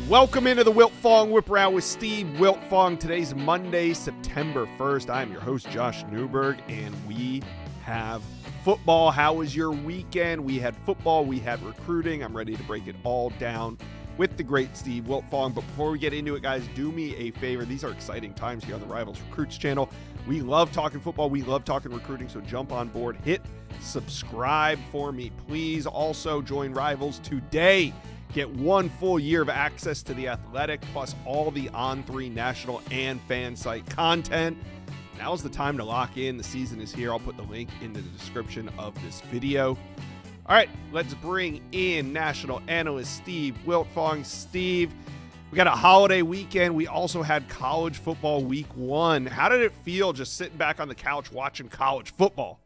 Welcome into the Wiltfong Whiparound with Steve Wiltfong. Today's Monday, September 1st. I'm your host, Josh Newberg, and we have football. How was your weekend? We had football, we had recruiting. I'm ready to break it all down with the great Steve Wiltfong. But before we get into it, guys, do me a favor. These are exciting times here on the Rivals Recruits channel. We love talking football. We love talking recruiting, so jump on board. Hit subscribe for me, please. Also, join Rivals today. Get 1 full year of access to The Athletic, plus all the On3 national and fan site content. Now's the time to lock in. The season is here. I'll put the link in the description of this video. All right, let's bring in national analyst Steve Wiltfong. Steve, we got a holiday weekend. We also had college football week 1. How did it feel just sitting back on the couch watching college football?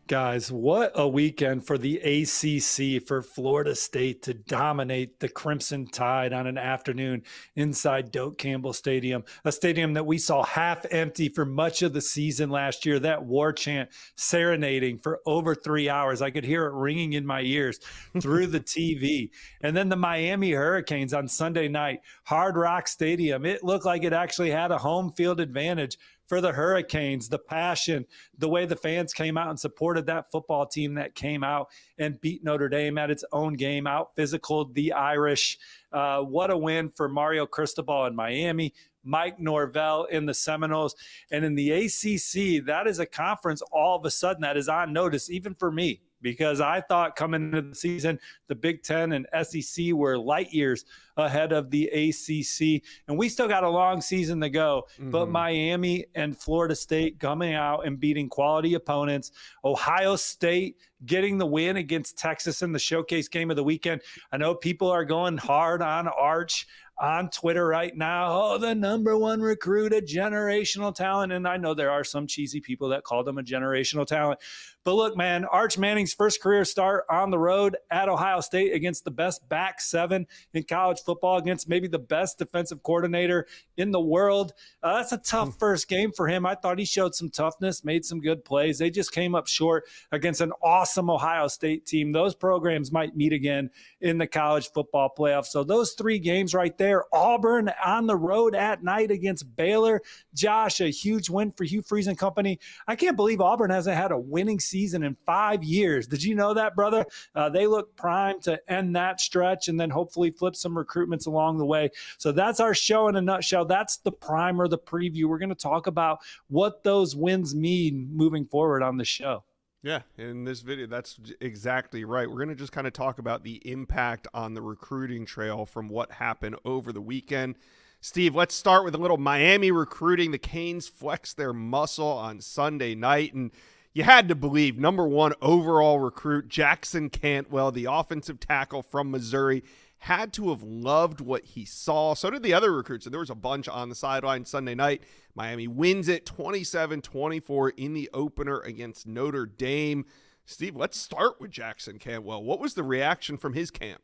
Guys, what a weekend for the ACC, for Florida State to dominate the Crimson Tide on an afternoon inside Doak Campbell Stadium, a stadium that we saw half empty for much of the season last year. That war chant serenading for over 3 hours. I could hear it ringing in my ears through the TV. And then the Miami Hurricanes on Sunday night, Hard Rock Stadium. It looked like it actually had a home field advantage for the Hurricanes. The passion, the way the fans came out and supported that football team that came out and beat Notre Dame at its own game, out physicaled the Irish. What a win for Mario Cristobal in Miami, Mike Norvell in the Seminoles. And in the ACC, that is a conference all of a sudden that is on notice, even for me, because I thought coming into the season, the Big Ten and SEC were light years ahead of the ACC. And we still got a long season to go. But Miami and Florida State coming out and beating quality opponents. Ohio State getting the win against Texas in the showcase game of the weekend. I know people are going hard on Arch on Twitter right now. Oh, the number one recruit, a generational talent. And I know there are some cheesy people that call them a generational talent. But look, man, Arch Manning's first career start on the road at Ohio State against the best back seven in college football, against maybe the best defensive coordinator in the world. That's a tough first game for him. I thought he showed some toughness, made some good plays. They just came up short against an awesome Ohio State team. Those programs might meet again in the college football playoffs. So those 3 games right there, Auburn on the road at night against Baylor. Josh, a huge win for Hugh Freeze and company. I can't believe Auburn hasn't had a winning season in 5 years. Did you know that, brother? They look primed to end that stretch and then hopefully flip some recruitments along the way. So that's our show in a nutshell. That's the primer, the preview. We're going to talk about what those wins mean moving forward on the show. Yeah, in this video, that's exactly right. We're going to just kind of talk about the impact on the recruiting trail from what happened over the weekend. Steve, let's start with a little Miami recruiting. The Canes flexed their muscle on Sunday night, and you had to believe number 1 overall recruit Jackson Cantwell, the offensive tackle from Missouri, had to have loved what he saw. So did the other recruits, and there was a bunch on the sideline Sunday night. Miami wins it 27-24 in the opener against Notre Dame. Steve, let's start with Jackson Cantwell. What was the reaction from his camp?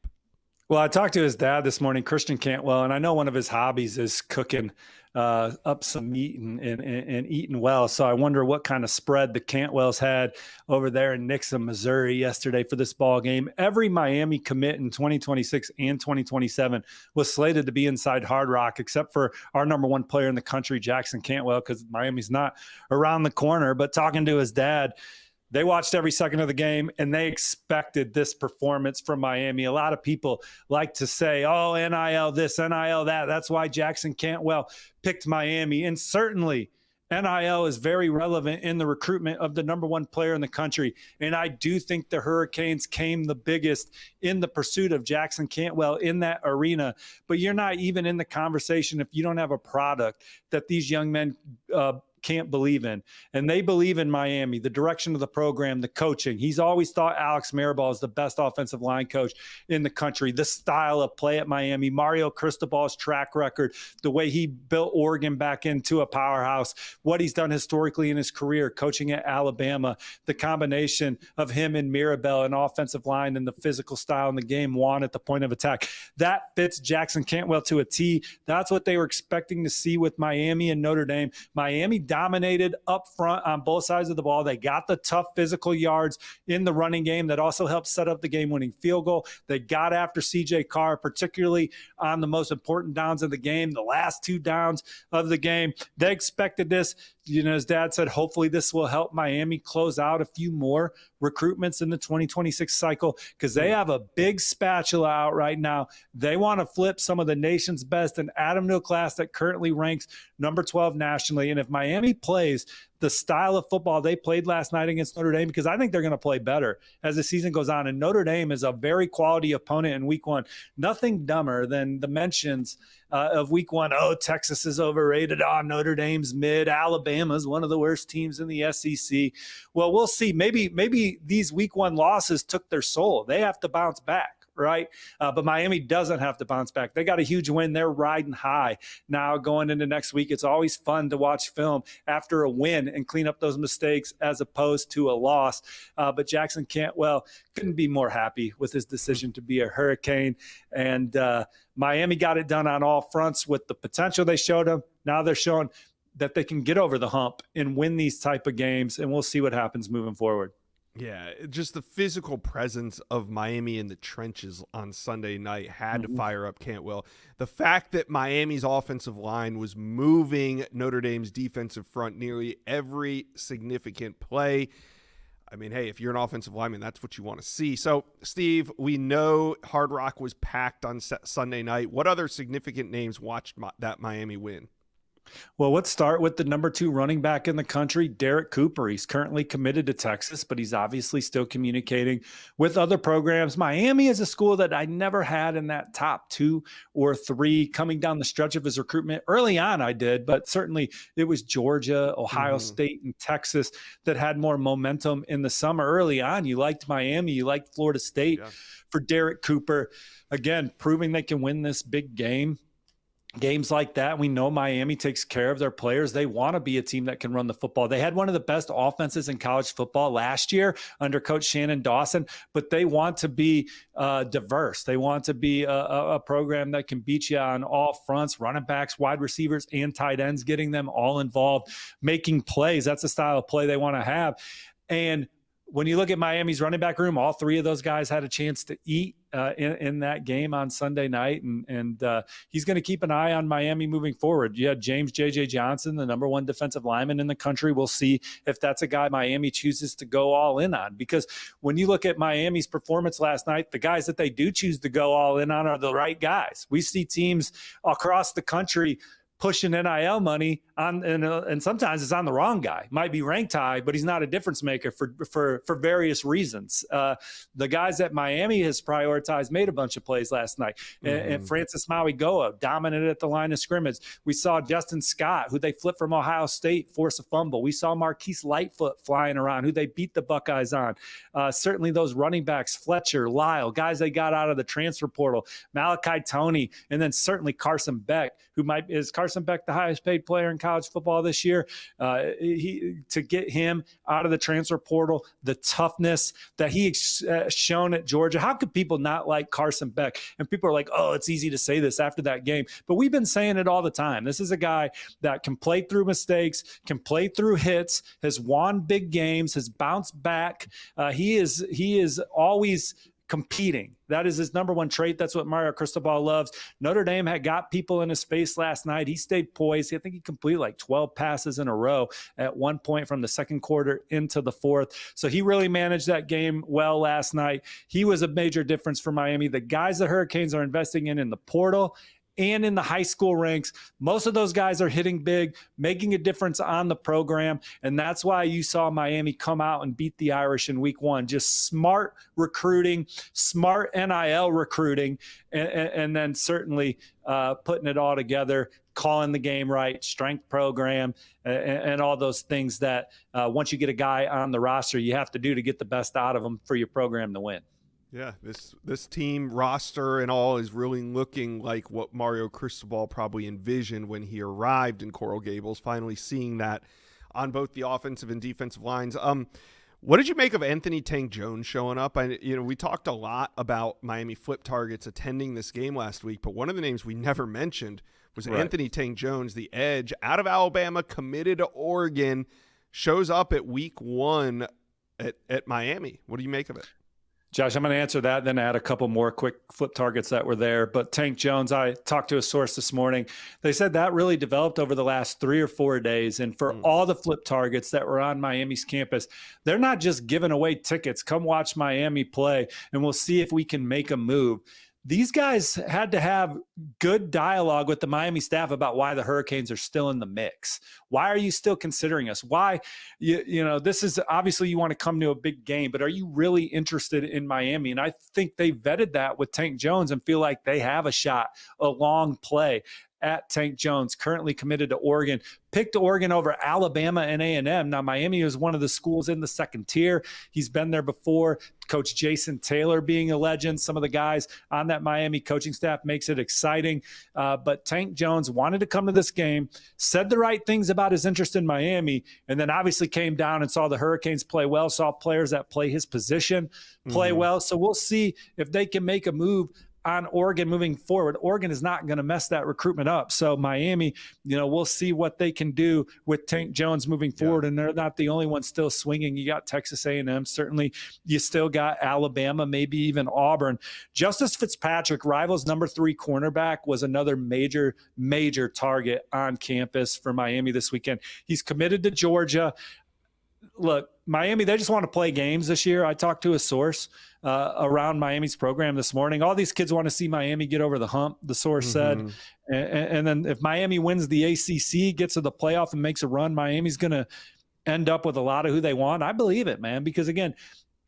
Well, I talked to his dad this morning, Christian Cantwell, and I know one of his hobbies is cooking up some meat and eating well. So I wonder what kind of spread the Cantwells had over there in Nixon, Missouri yesterday for this ball game. Every Miami commit in 2026 and 2027 was slated to be inside Hard Rock, except for our number 1 player in the country, Jackson Cantwell, because Miami's not around the corner. But talking to his dad, they watched every second of the game, and they expected this performance from Miami. A lot of people like to say, oh, NIL this, NIL that. That's why Jackson Cantwell picked Miami. And certainly NIL is very relevant in the recruitment of the number 1 player in the country. And I do think the Hurricanes came the biggest in the pursuit of Jackson Cantwell in that arena. But you're not even in the conversation if you don't have a product that these young men can't believe in. And they believe in Miami, the direction of the program, the coaching. He's always thought Alex Mirabal is the best offensive line coach in the country. The style of play at Miami, Mario Cristobal's track record, the way he built Oregon back into a powerhouse, what he's done historically in his career, coaching at Alabama, the combination of him and Mirabal, an offensive line and the physical style in the game won at the point of attack. That fits Jackson Cantwell to a T. That's what they were expecting to see with Miami and Notre Dame. Miami dominated up front on both sides of the ball. They got the tough physical yards in the running game that also helped set up the game-winning field goal. They got after C.J. Carr, particularly on the most important downs of the game, the last 2 downs of the game. They expected this. As Dad said, hopefully this will help Miami close out a few more recruitments in the 2026 cycle, because they have a big spatula out right now. They want to flip some of the nation's best and add them to a class that currently ranks number 12 nationally. And if Miami plays the style of football they played last night against Notre Dame, because I think they're going to play better as the season goes on. And Notre Dame is a very quality opponent in week 1. Nothing dumber than the mentions of week 1. Oh, Texas is overrated. Oh, Notre Dame's mid. Alabama's one of the worst teams in the SEC. Well, we'll see. Maybe these week 1 losses took their soul. They have to bounce back. Right. But Miami doesn't have to bounce back. They got a huge win. They're riding high now going into next week. It's always fun to watch film after a win and clean up those mistakes as opposed to a loss. But Jackson Cantwell couldn't be more happy with his decision to be a Hurricane. And Miami got it done on all fronts with the potential they showed him. Now they're showing that they can get over the hump and win these type of games. And we'll see what happens moving forward. Yeah, just the physical presence of Miami in the trenches on Sunday night had to fire up Cantwell. The fact that Miami's offensive line was moving Notre Dame's defensive front nearly every significant play. I mean, hey, if you're an offensive lineman, that's what you want to see. So, Steve, we know Hard Rock was packed on Sunday night. What other significant names watched that Miami win? Well, let's start with the number 2 running back in the country, Derek Cooper. He's currently committed to Texas, but he's obviously still communicating with other programs. Miami is a school that I never had in that top 2 or 3 coming down the stretch of his recruitment. Early on, I did, but certainly it was Georgia, Ohio State, and Texas that had more momentum in the summer. Early on, you liked Miami, you liked Florida State. For Derek Cooper, again, proving they can win this big game. Games like that, we know Miami takes care of their players. They want to be a team that can run the football. They had one of the best offenses in college football last year under Coach Shannon Dawson, but they want to be diverse. They want to be a program that can beat you on all fronts, running backs, wide receivers, and tight ends, getting them all involved, making plays. That's the style of play they want to have. And when you look at Miami's running back room, all 3 of those guys had a chance to eat in that game on Sunday night. And he's going to keep an eye on Miami moving forward. You had James J.J. Johnson, the number 1 defensive lineman in the country. We'll see if that's a guy Miami chooses to go all in on. Because when you look at Miami's performance last night, the guys that they do choose to go all in on are the right guys. We see teams across the country pushing NIL money on, and sometimes it's on the wrong guy. Might be ranked high, but he's not a difference maker for various reasons. The guys that Miami has prioritized made a bunch of plays last night. And Francis Mauigoa dominated at the line of scrimmage. We saw Justin Scott, who they flipped from Ohio State, force a fumble. We saw Marquise Lightfoot flying around, who they beat the Buckeyes on. Certainly those running backs, Fletcher, Lyle, guys they got out of the transfer portal, Malachi Toney, and then certainly Carson Beck, is Carson Beck the highest paid player in college football this year? To get him out of the transfer portal, the toughness that he shown at Georgia. How could people not like Carson Beck? And people are like, oh, it's easy to say this after that game. But we've been saying it all the time. This is a guy that can play through mistakes, can play through hits, has won big games, has bounced back. He is always competing. That is his number 1 trait. That's what Mario Cristobal loves. Notre Dame had got people in his face last night. He stayed poised. I think he completed like 12 passes in a row at one point from the second quarter into the fourth. So he really managed that game well last night. He was a major difference for Miami. The guys the Hurricanes are investing in the portal and in the high school ranks, most of those guys are hitting big, making a difference on the program. And that's why you saw Miami come out and beat the Irish in week 1. Just smart recruiting, smart NIL recruiting, and then certainly putting it all together, calling the game right, strength program, and all those things that once you get a guy on the roster, you have to do to get the best out of them for your program to win. Yeah, this team roster and all is really looking like what Mario Cristobal probably envisioned when he arrived in Coral Gables, finally seeing that on both the offensive and defensive lines. What did you make of Anthony Tank Jones showing up? We talked a lot about Miami flip targets attending this game last week, but one of the names we never mentioned was right. Anthony Tank Jones, the edge out of Alabama, committed to Oregon, shows up at week 1 at Miami. What do you make of it? Josh, I'm going to answer that, then add a couple more quick flip targets that were there. But Tank Jones, I talked to a source this morning. They said that really developed over the last 3 or 4 days. And for all the flip targets that were on Miami's campus, they're not just giving away tickets. Come watch Miami play, and we'll see if we can make a move. These guys had to have good dialogue with the Miami staff about why the Hurricanes are still in the mix. Why are you still considering us? Why, this is obviously you want to come to a big game, but are you really interested in Miami? And I think they vetted that with Tank Jones and feel like they have a shot, a long play at Tank Jones, currently committed to Oregon, picked Oregon over Alabama and A&M. Now, Miami is one of the schools in the second tier. He's been there before. Coach Jason Taylor being a legend. Some of the guys on that Miami coaching staff makes it exciting. But Tank Jones wanted to come to this game, said the right things about his interest in Miami, and then obviously came down and saw the Hurricanes play well, saw players that play his position play well. So we'll see if they can make a move on Oregon moving forward. Oregon is not going to mess that recruitment up. So Miami, we'll see what they can do with Tank Jones moving forward. And they're not the only ones still swinging. You got Texas A&M. Certainly you still got Alabama, maybe even Auburn. Justice Fitzpatrick, Rivals number 3 cornerback, was another major target on campus for Miami this weekend. He's committed to Georgia. Look, Miami, they just want to play games this year. I talked to a source around Miami's program this morning. All these kids want to see Miami get over the hump, the source said. And then if Miami wins the ACC, gets to the playoff and makes a run, Miami's going to end up with a lot of who they want. I believe it, man, because, again,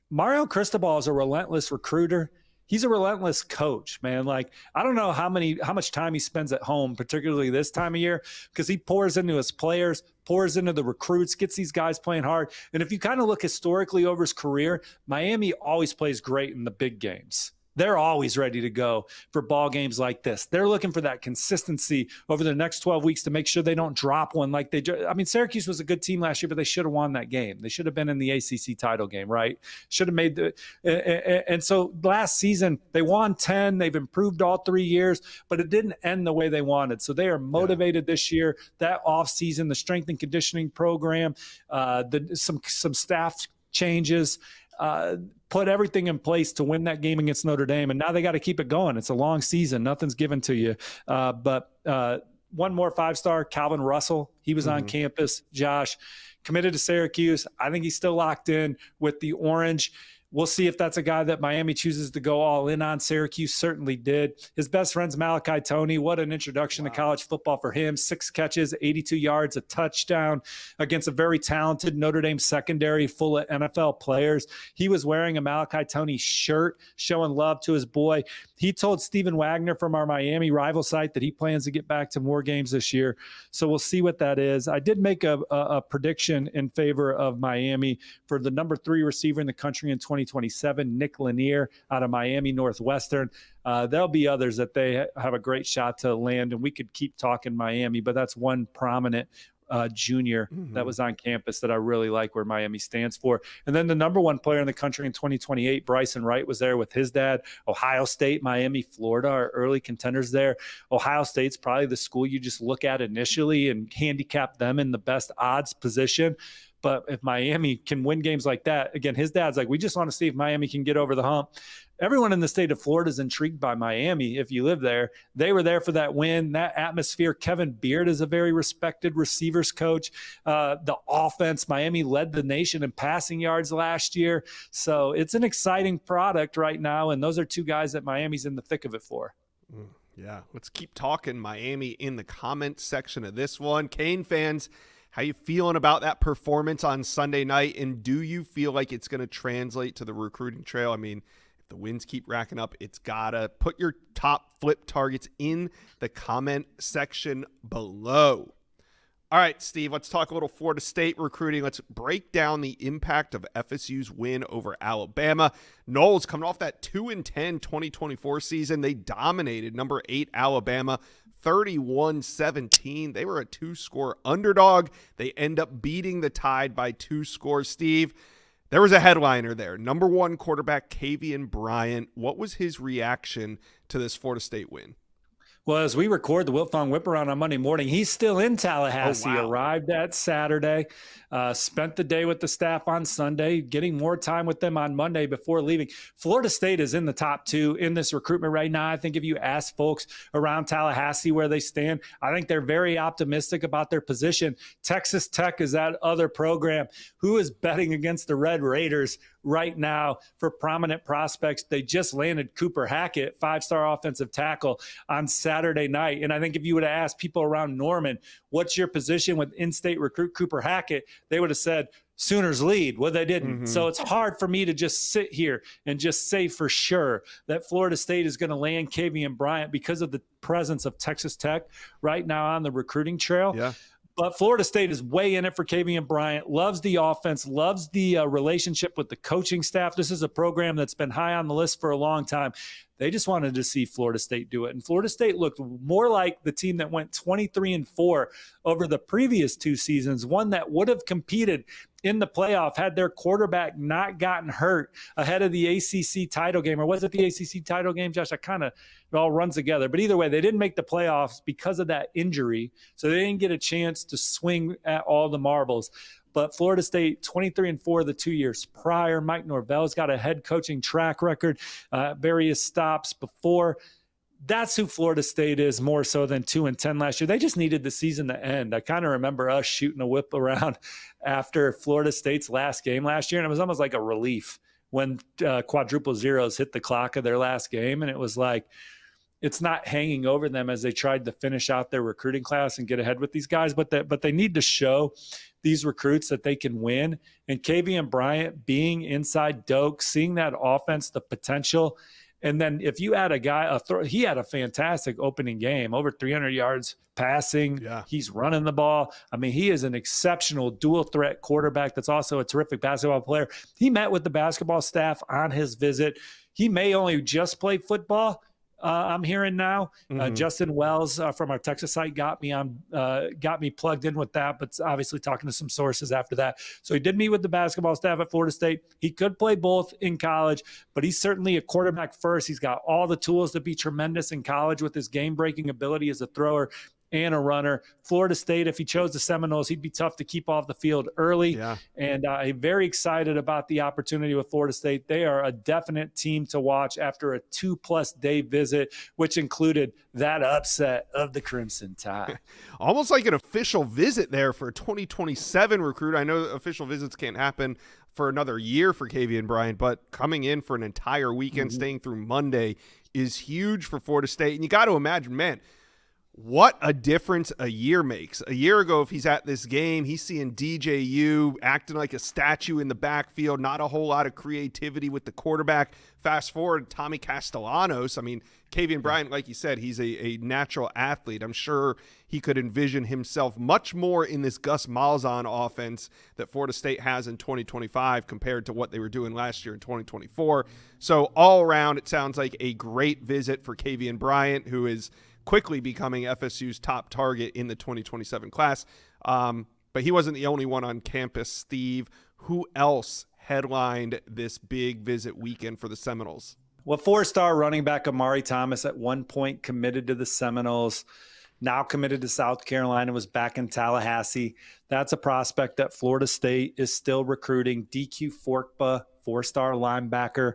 Mario Cristobal is a relentless recruiter. He's a relentless coach, man. Like, I don't know how much time he spends at home, particularly this time of year, because he pours into his players, pours into the recruits, gets these guys playing hard. And if you kind of look historically over his career, Miami always plays great in the big games. They're always ready to go for ball games like this. They're looking for that consistency over the next 12 weeks to make sure they don't drop one like they – I mean, Syracuse was a good team last year, but they should have won that game. They should have been in the ACC title game, right? Should have made the – and so last season they won 10. They've improved all 3 years, but it didn't end the way they wanted. So they are motivated this year. That offseason, the strength and conditioning program, some staff changes – put everything in place to win that game against Notre Dame. And now they got to keep it going. It's a long season. Nothing's given to you. But one more 5-star, Calvin Russell. He was on campus. Josh, committed to Syracuse. I think he's still locked in with the Orange. We'll see if that's a guy that Miami chooses to go all in on. Syracuse certainly did. His best friend's Malachi Toney. What an introduction to college football for him. 6 catches, 82 yards, a touchdown against a very talented Notre Dame secondary full of NFL players. He was wearing a Malachi Toney shirt, showing love to his boy. He told Stephen Wagner from our Miami rival site that he plans to get back to more games this year. So we'll see what that is. I did make a prediction in favor of Miami for the number 3 receiver in the country in 2027, Nick Lanier out of Miami Northwestern. There'll be others that they have a great shot to land, and we could keep talking Miami, but that's one prominent junior that was on campus that I really like where Miami stands for. And then the number 1 player in the country in 2028, Bryson Wright, was there with his dad. Ohio State, Miami, Florida are early contenders there. Ohio State's probably the school you just look at initially and handicap them in the best odds position. But if Miami can win games like that, again, his dad's like, we just want to see if Miami can get over the hump. Everyone in the state of Florida is intrigued by Miami. If you live there, they were there for that win, that atmosphere. Kevin Beard is a very respected receivers coach. The offense, Miami led the nation in passing yards last year. So it's an exciting product right now. And those are 2 guys that Miami's in the thick of it for. Yeah, let's keep talking Miami in the comments section of this one. Cane fans, how you feeling about that performance on Sunday night? And do you feel like it's going to translate to the recruiting trail? I mean, if the wins keep racking up, it's got to put your top flip targets in the comment section below. All right, Steve, let's talk a little Florida State recruiting. Let's break down the impact of FSU's win over Alabama. Noles coming off that 2-10 2024 season. They dominated number 8 Alabama 31-17. They were a 2-score underdog. They end up beating the Tide by 2 scores. Steve, There was a headliner there. Number 1 quarterback, Kavian Bryant. What was his reaction to this Florida State win? Well, as we record the Wiltfong Whiparound on Monday morning, he's still in Tallahassee. Oh, wow. Arrived that Saturday, spent the day with the staff on Sunday, getting more time with them on Monday before leaving. Florida State is in the top 2 in this recruitment right now. I think if you ask folks around Tallahassee where they stand, I think they're very optimistic about their position. Texas Tech is that other program who is betting against the Red Raiders right now for prominent prospects. They just landed Cooper Hackett, 5-star offensive tackle, on Saturday night. And I think if you would have asked people around Norman, what's your position with in-state recruit Cooper Hackett, they would have said Sooners lead. Well, they didn't. Mm-hmm. So it's hard for me to just sit here and just say for sure that Florida State is going to land Kavian Bryant because of the presence of Texas Tech right now on the recruiting trail. Yeah. But Florida State is way in it for Kavian Bryant, loves the offense, loves the relationship with the coaching staff. This is a program that's been high on the list for a long time. They just wanted to see Florida State do it. And Florida State looked more like the team that went 23-4 over the previous 2 seasons, one that would have competed in the playoff had their quarterback not gotten hurt ahead of the ACC title game. Or was it the ACC title game, Josh? It all runs together. But either way, they didn't make the playoffs because of that injury. So they didn't get a chance to swing at all the marbles. But Florida State, 23-4 the 2 years prior. Mike Norvell's got a head coaching track record, various stops before. That's who Florida State is more so than 2-10 last year. They just needed the season to end. I kind of remember us shooting a whip around after Florida State's last game last year, and it was almost like a relief when quadruple zeros hit the clock of their last game, and it was like it's not hanging over them as they tried to finish out their recruiting class and get ahead with these guys, but they need to show these recruits that they can win. And Kavian Bryant being inside Doak, seeing that offense, the potential. And then if you add a guy, he had a fantastic opening game, over 300 yards passing. Yeah. He's running the ball. I mean, he is an exceptional dual threat quarterback that's also a terrific basketball player. He met with the basketball staff on his visit. He may only just play football. I'm hearing now. Justin Wells from our Texas site got me plugged in with that, but obviously talking to some sources after that. So he did meet with the basketball staff at Florida State. He could play both in college, but he's certainly a quarterback first. He's got all the tools to be tremendous in college with his game-breaking ability as a thrower and a runner. Florida State, if he chose the Seminoles, he'd be tough to keep off the field early. Yeah. And I'm very excited about the opportunity with Florida State. They are a definite team to watch after a 2+ day visit, which included that upset of the Crimson Tide. Almost like an official visit there for a 2027 recruit. I know official visits can't happen for another year for Kavian Bryant, but coming in for an entire weekend, staying through Monday is huge for Florida State. And you got to imagine, man, what a difference a year makes. A year ago, if he's at this game, he's seeing DJU acting like a statue in the backfield, not a whole lot of creativity with the quarterback. Fast forward, Tommy Castellanos. I mean, Kavian Bryant, like you said, he's a natural athlete. I'm sure he could envision himself much more in this Gus Malzahn offense that Florida State has in 2025 compared to what they were doing last year in 2024. So all around, it sounds like a great visit for Kavian Bryant, who is quickly becoming FSU's top target in the 2027 class. But he wasn't the only one on campus, Steve. Who else headlined this big visit weekend for the Seminoles? Well, 4-star running back Amari Thomas at one point committed to the Seminoles, now committed to South Carolina, was back in Tallahassee. That's a prospect that Florida State is still recruiting. DQ Forkba, 4-star linebacker,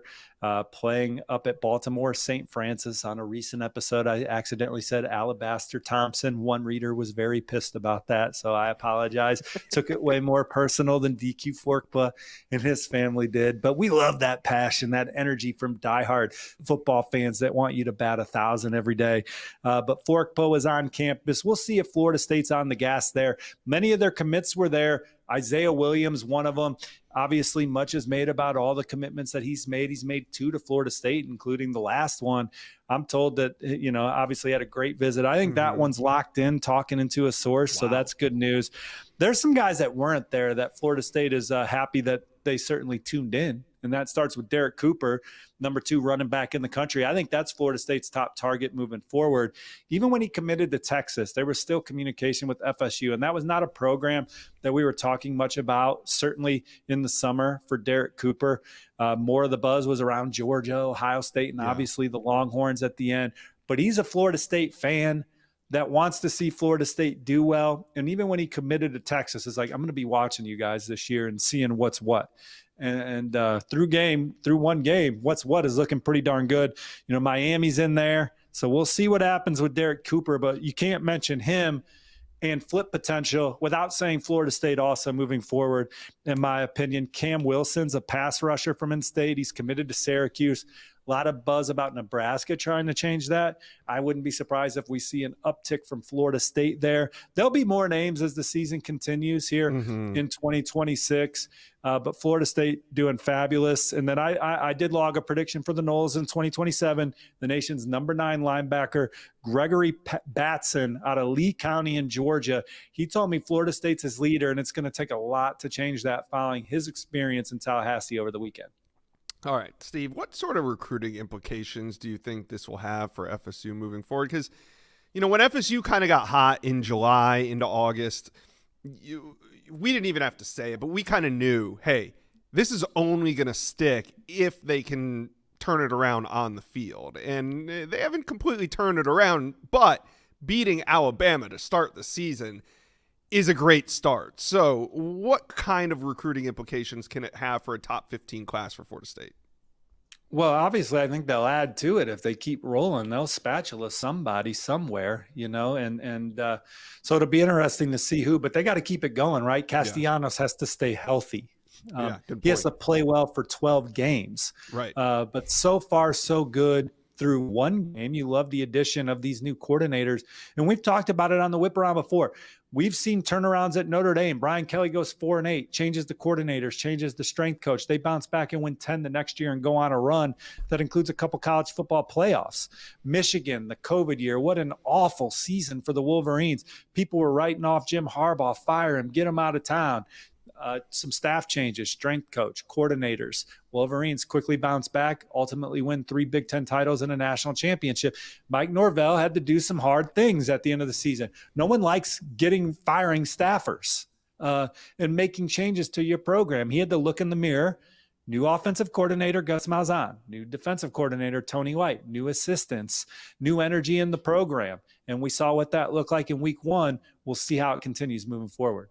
playing up at Baltimore St. Francis. On a recent episode, I accidentally said Alabaster Thompson. One reader was very pissed about that, so I apologize. Took it way more personal than DQ Forkba and his family did. But we love that passion, that energy from diehard football fans that want you to bat 1,000 every day. But Forkba was on campus. We'll see if Florida State's on the gas there. Many of their commits were there. Isaiah Williams, one of them. Obviously, much is made about all the commitments that he's made. He's made 2 to Florida State, including the last one. I'm told that, obviously had a great visit. I think that one's locked in, talking into a source, so that's good news. There's some guys that weren't there that Florida State is happy that they certainly tuned in and that starts with Derek Cooper, number 2 running back in the country. I think that's Florida State's top target moving forward. Even when he committed to Texas, there was still communication with FSU, and that was not a program that we were talking much about, certainly in the summer for Derek Cooper. More of the buzz was around Georgia, Ohio State, and obviously the Longhorns at the end. But he's a Florida State fan that wants to see Florida State do well. And even when he committed to Texas, it's like, I'm going to be watching you guys this year and seeing what's what. And through one game, what's what is looking pretty darn good. Miami's in there. So we'll see what happens with Derek Cooper, but you can't mention him and flip potential without saying Florida State also moving forward. In my opinion, Cam Wilson's a pass rusher from in-state. He's committed to Syracuse. A lot of buzz about Nebraska trying to change that. I wouldn't be surprised if we see an uptick from Florida State there. There'll be more names as the season continues here in 2026, but Florida State doing fabulous. And then I did log a prediction for the Noles in 2027. The nation's number 9 linebacker, Gregory Batson out of Lee County in Georgia. He told me Florida State's his leader, and it's going to take a lot to change that following his experience in Tallahassee over the weekend. All right, Steve, what sort of recruiting implications do you think this will have for FSU moving forward? Because, when FSU kind of got hot in July into August, we didn't even have to say it, but we kind of knew, hey, this is only going to stick if they can turn it around on the field. And they haven't completely turned it around, but beating Alabama to start the season is a great start. So what kind of recruiting implications can it have for a top 15 class for Florida State? Well, obviously, I think they'll add to it if they keep rolling. They'll spatula somebody somewhere, and so it'll be interesting to see who, but they got to keep it going, right? Castellanos has to stay healthy. He has to play well for 12 games. Right. But so far, so good. Through one game, you love the addition of these new coordinators. And we've talked about it on the Whip Around before. We've seen turnarounds at Notre Dame. Brian Kelly goes 4-8, changes the coordinators, changes the strength coach. They bounce back and win 10 the next year and go on a run that includes a couple college football playoffs. Michigan, the COVID year, what an awful season for the Wolverines. People were writing off Jim Harbaugh, fire him, get him out of town. Some staff changes, strength coach, coordinators. Wolverines quickly bounce back, ultimately win 3 Big Ten titles and a national championship. Mike Norvell had to do some hard things at the end of the season. No one likes firing staffers and making changes to your program. He had to look in the mirror. New offensive coordinator, Gus Malzahn. New defensive coordinator, Tony White. New assistants. New energy in the program. And we saw what that looked like in week 1. We'll see how it continues moving forward.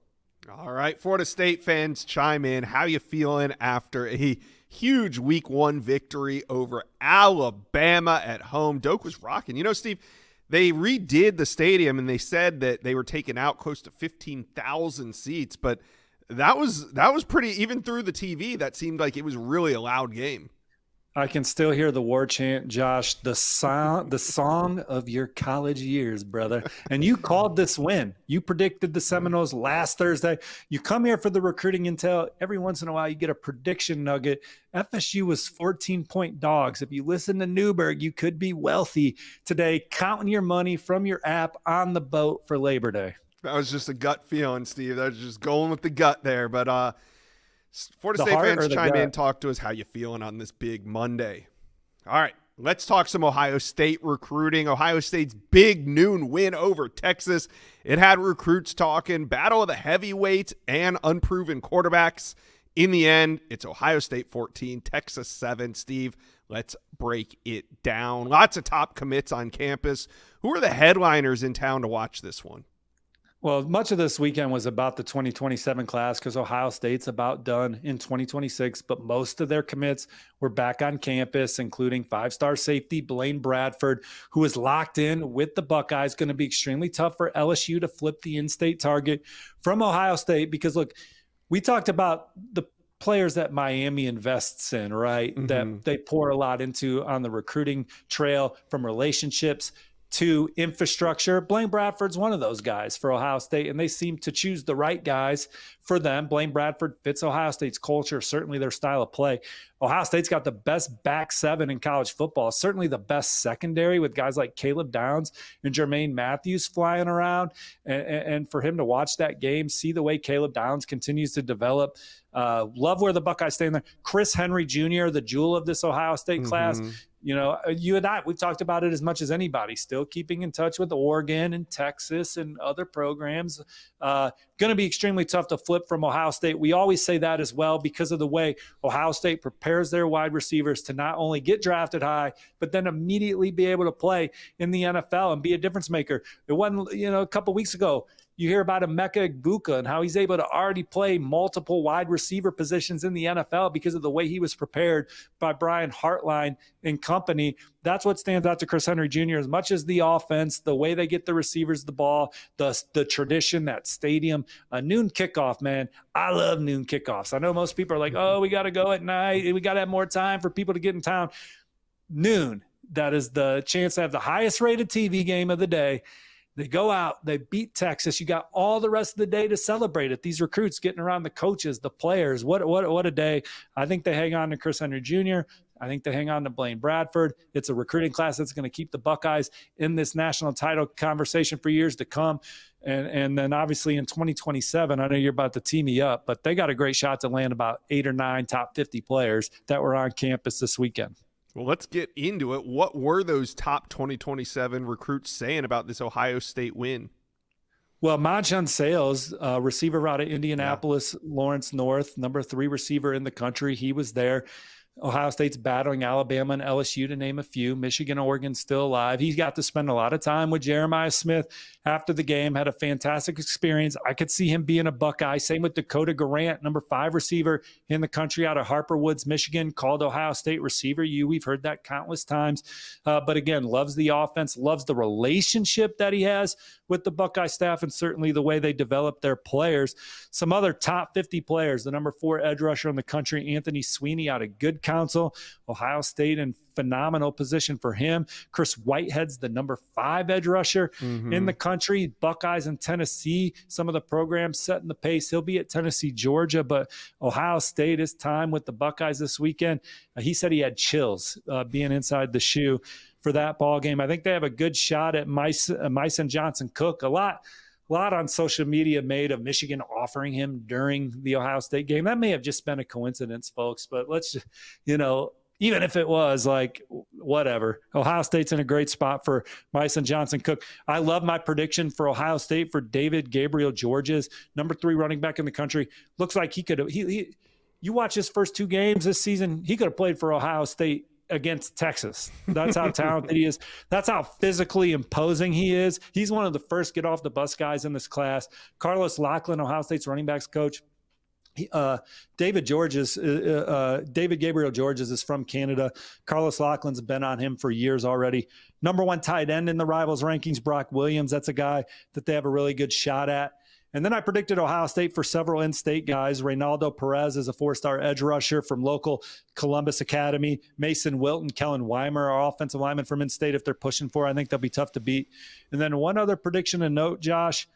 All right, Florida State fans, chime in. How you feeling after a huge week 1 victory over Alabama at home? Doak was rocking. Steve, they redid the stadium, and they said that they were taking out close to 15,000 seats, but that was pretty, even through the TV, that seemed like it was really a loud game. I can still hear the war chant, Josh, the song of your college years, brother. And you called this win. You predicted the Seminoles last Thursday. You come here for the recruiting intel. Every once in a while, you get a prediction nugget. FSU was 14-point dogs. If you listen to Newberg, you could be wealthy today, counting your money from your app on the boat for Labor Day. That was just a gut feeling, Steve. That was just going with the gut there. But Florida State fans, chime in, talk to us how you feeling on this big Monday. All right, let's talk some Ohio State recruiting. Ohio State's big noon win over Texas. It had recruits talking, battle of the heavyweights and unproven quarterbacks. In the end, it's Ohio State 14, Texas 7. Steve, let's break it down. Lots of top commits on campus. Who are the headliners in town to watch this one? Well, much of this weekend was about the 2027 class because Ohio State's about done in 2026, but most of their commits were back on campus, including 5-star safety Blaine Bradford, who is locked in with the Buckeyes. Going to be extremely tough for LSU to flip the in-state target from Ohio State because, look, we talked about the players that Miami invests in, right, that they pour a lot into on the recruiting trail, from relationships to infrastructure. Blaine Bradford's one of those guys for Ohio State, and they seem to choose the right guys for them. Blaine Bradford fits Ohio State's culture, certainly their style of play. Ohio State's got the best back seven in college football, certainly the best secondary with guys like Caleb Downs and Jermaine Matthews flying around. And for him to watch that game, see the way Caleb Downs continues to develop, love where the Buckeyes stand there. Chris Henry Jr., the jewel of this Ohio State class. You know, you and I, we've talked about it as much as anybody, still keeping in touch with Oregon and Texas and other programs. Going to be extremely tough to flip from Ohio State. We always say that as well because of the way Ohio State prepares their wide receivers to not only get drafted high, but then immediately be able to play in the NFL and be a difference maker. It wasn't, you know, a couple weeks ago, you hear about Emeka Egbuka and how he's able to already play multiple wide receiver positions in the NFL because of the way he was prepared by Brian Hartline and company. That's what stands out to Chris Henry Jr. as much as the offense, the way they get the receivers the ball, the tradition, that stadium, a noon kickoff, man. I love noon kickoffs. I know most people are like, oh, we got to go at night. We got to have more time for people to get in town. Noon, that is the chance to have the highest rated TV game of the day. They go out, they beat Texas. You got all the rest of the day to celebrate it. These recruits getting around the coaches, the players. What a day. I think they hang on to Chris Henry Jr. I think they hang on to Blaine Bradford. It's a recruiting class that's going to keep the Buckeyes in this national title conversation for years to come. And then obviously in 2027, I know you're about to tee me up, but they got a great shot to land about 8 or 9 top 50 players that were on campus this weekend. Well, let's get into it. What were those top 2027 recruits saying about this Ohio State win? Well, Majan Sales, receiver out of Indianapolis, Lawrence North, number 3 receiver in the country. He was there. Ohio State's battling Alabama and LSU, to name a few. Michigan, Oregon still alive. He got to spend a lot of time with Jeremiah Smith after the game, had a fantastic experience. I could see him being a Buckeye. Same with Dakota Garant, number 5 receiver in the country out of Harper Woods, Michigan, called Ohio State receiver U. We've heard that countless times. But again, loves the offense, loves the relationship that he has with the Buckeye staff, and certainly the way they develop their players. Some other top 50 players, the number 4 edge rusher in the country, Anthony Sweeney out of Good Counsel, Ohio State, in phenomenal position for him. Chris Whitehead's the number 5 edge rusher in the country. Buckeyes in Tennessee, some of the programs setting the pace. He'll be at Tennessee, Georgia, but Ohio State, his time with the Buckeyes this weekend, he said he had chills being inside the shoe for that ball game. I think they have a good shot at Myson Johnson Cook. A lot on social media made of Michigan offering him during the Ohio State game. That may have just been a coincidence, folks, but let's just, even if it was, like, whatever. Ohio State's in a great spot for Myson Johnson Cook. I love my prediction for Ohio State for David Gabriel Georges, number 3 running back in the country. Looks like he could have, you watch his first 2 games this season, he could have played for Ohio State against Texas. That's how talented he is. That's how physically imposing he is. He's one of the first get off the bus guys in this class. Carlos Lachlan, Ohio State's running backs coach. David Gabriel Georges is from Canada. Carlos Lachlan's been on him for years already. Number 1 tight end in the Rivals rankings, Brock Williams. That's a guy that they have a really good shot at. And then I predicted Ohio State for several in-state guys. Reynaldo Perez is a 4-star edge rusher from local Columbus Academy. Mason Wilton, Kellen Weimer are offensive linemen from in-state. If they're pushing for, I think they'll be tough to beat. And then one other prediction to note, Josh,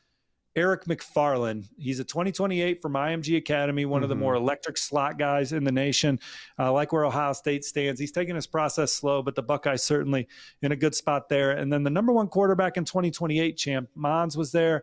Eric McFarland. He's a 2028 from IMG Academy, one of the more electric slot guys in the nation. Like where Ohio State stands. He's taking his process slow, but the Buckeyes certainly in a good spot there. And then the number 1 quarterback in 2028, Champ Mons, was there.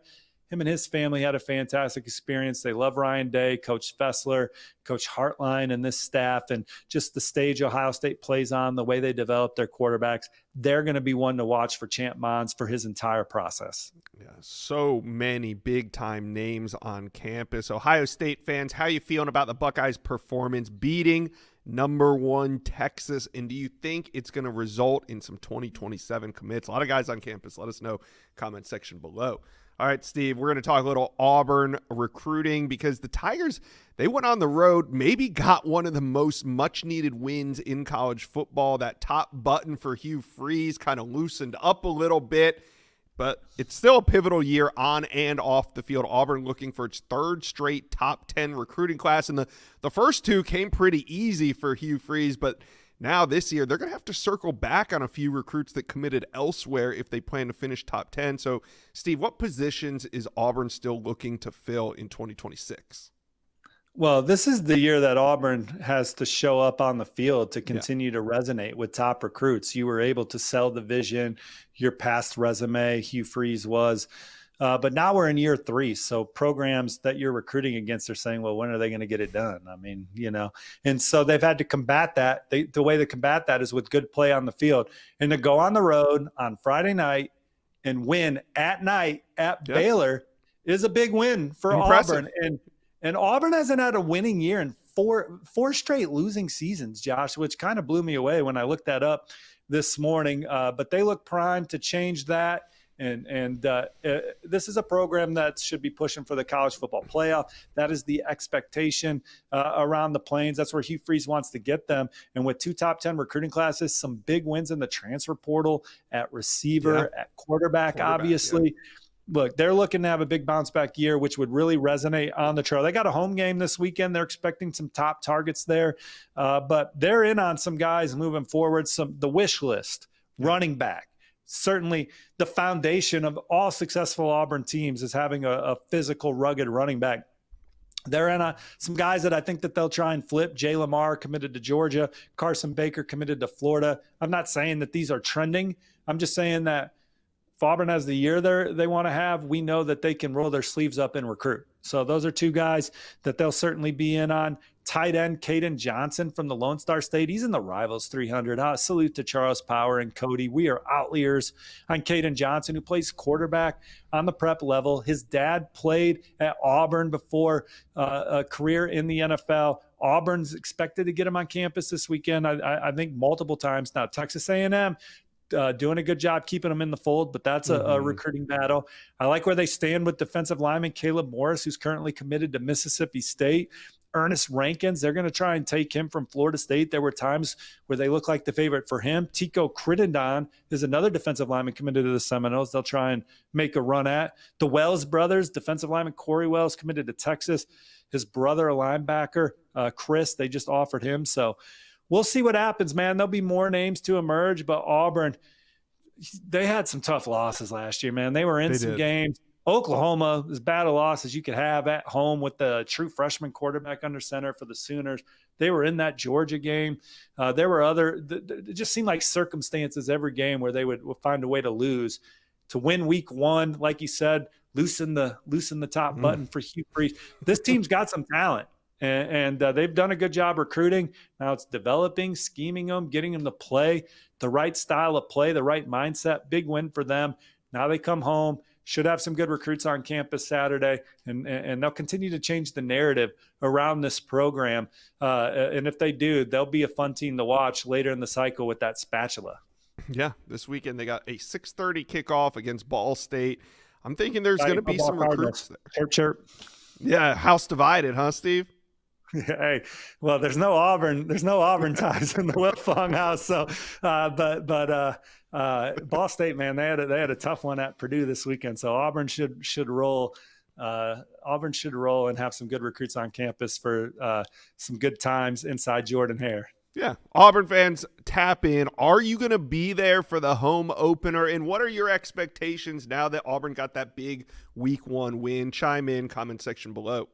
Him and his family had a fantastic experience. They love Ryan Day, Coach Fessler, Coach Hartline, and this staff, and just the stage Ohio State plays on, the way they develop their quarterbacks. They're going to be one to watch for Champ Mons for his entire process. Yeah, so many big-time names on campus. Ohio State fans, how you feeling about the Buckeyes' performance beating number 1 Texas? And do you think it's going to result in some 2027 commits? A lot of guys on campus. Let us know. Comment section below. All right, Steve, we're going to talk a little Auburn recruiting because the Tigers, they went on the road, maybe got one of the most much-needed wins in college football. That top button for Hugh Freeze kind of loosened up a little bit, but it's still a pivotal year on and off the field. Auburn looking for its 3rd straight top 10 recruiting class, and the first 2 came pretty easy for Hugh Freeze, but now this year they're going to have to circle back on a few recruits that committed elsewhere if they plan to finish top 10. So, Steve, what positions is Auburn still looking to fill in 2026? Well, this is the year that Auburn has to show up on the field to continue to resonate with top recruits. You were able to sell the vision, your past resume, Hugh Freeze was. But now we're in year 3. So programs that you're recruiting against are saying, well, when are they going to get it done? I mean, and so they've had to combat that. The way to combat that is with good play on the field, and to go on the road on Friday night and win at night at Baylor is a big win for Auburn. And Auburn hasn't had a winning year in four straight losing seasons, Josh, which kind of blew me away when I looked that up this morning. But they look primed to change that. And this is a program that should be pushing for the college football playoff. That is the expectation around the Plains. That's where Hugh Freeze wants to get them. And with 2 top 10 recruiting classes, some big wins in the transfer portal at receiver, at quarterback obviously. Yeah. Look, they're looking to have a big bounce back year, which would really resonate on the trail. They got a home game this weekend. They're expecting some top targets there, but they're in on some guys moving forward. The wish list, running back. Certainly the foundation of all successful Auburn teams is having a physical, rugged running back. They're in some guys that I think that they'll try and flip. Jay Lamar committed to Georgia. Carson Baker committed to Florida. I'm not saying that these are trending. I'm just saying that if Auburn has the year they want to have, we know that they can roll their sleeves up and recruit. So those are 2 guys that they'll certainly be in on. Tight end Caden Johnson from the Lone Star State. He's in the Rivals 300. Salute to Charles Power and Cody. We are outliers on Caden Johnson, who plays quarterback on the prep level. His dad played at Auburn before a career in the NFL. Auburn's expected to get him on campus this weekend, I think multiple times. Now, Texas A&M doing a good job keeping them in the fold, but that's a recruiting battle. I like where they stand with defensive lineman Caleb Morris, who's currently committed to Mississippi State. Ernest Rankins, they're going to try and take him from Florida State. There were times where they look like the favorite for him. Tico Crittenden is another defensive lineman committed to the Seminoles. They'll try and make a run at. The Wells brothers, defensive lineman Corey Wells committed to Texas. His brother, a linebacker, Chris, they just offered him. So we'll see what happens, man. There'll be more names to emerge, but Auburn, they had some tough losses last year, man. They were in some games. Oklahoma, as bad a loss as you could have at home with the true freshman quarterback under center for the Sooners. They were in that Georgia game. There were it just seemed like circumstances every game where they would find a way to lose. To win week 1, like you said, loosen the top button for Hugh Freeze. This team's got some talent. And they've done a good job recruiting. Now it's developing, scheming them, getting them to play the right style of play, the right mindset. Big win for them. Now they come home, should have some good recruits on campus Saturday, and they'll continue to change the narrative around this program. And if they do, they'll be a fun team to watch later in the cycle with that spatula. Yeah, this weekend they got a 6:30 kickoff against Ball State. I'm thinking there's going to be some recruits there. Chirp, chirp. Yeah, house divided, huh, Steve? Hey, well, there's no Auburn ties in the Wiltfong house. So, Ball State, man, they had a tough one at Purdue this weekend. So Auburn should roll. Auburn should roll and have some good recruits on campus for some good times inside Jordan Hare. Yeah, Auburn fans, tap in. Are you going to be there for the home opener? And what are your expectations now that Auburn got that big week 1 win? Chime in, comment section below.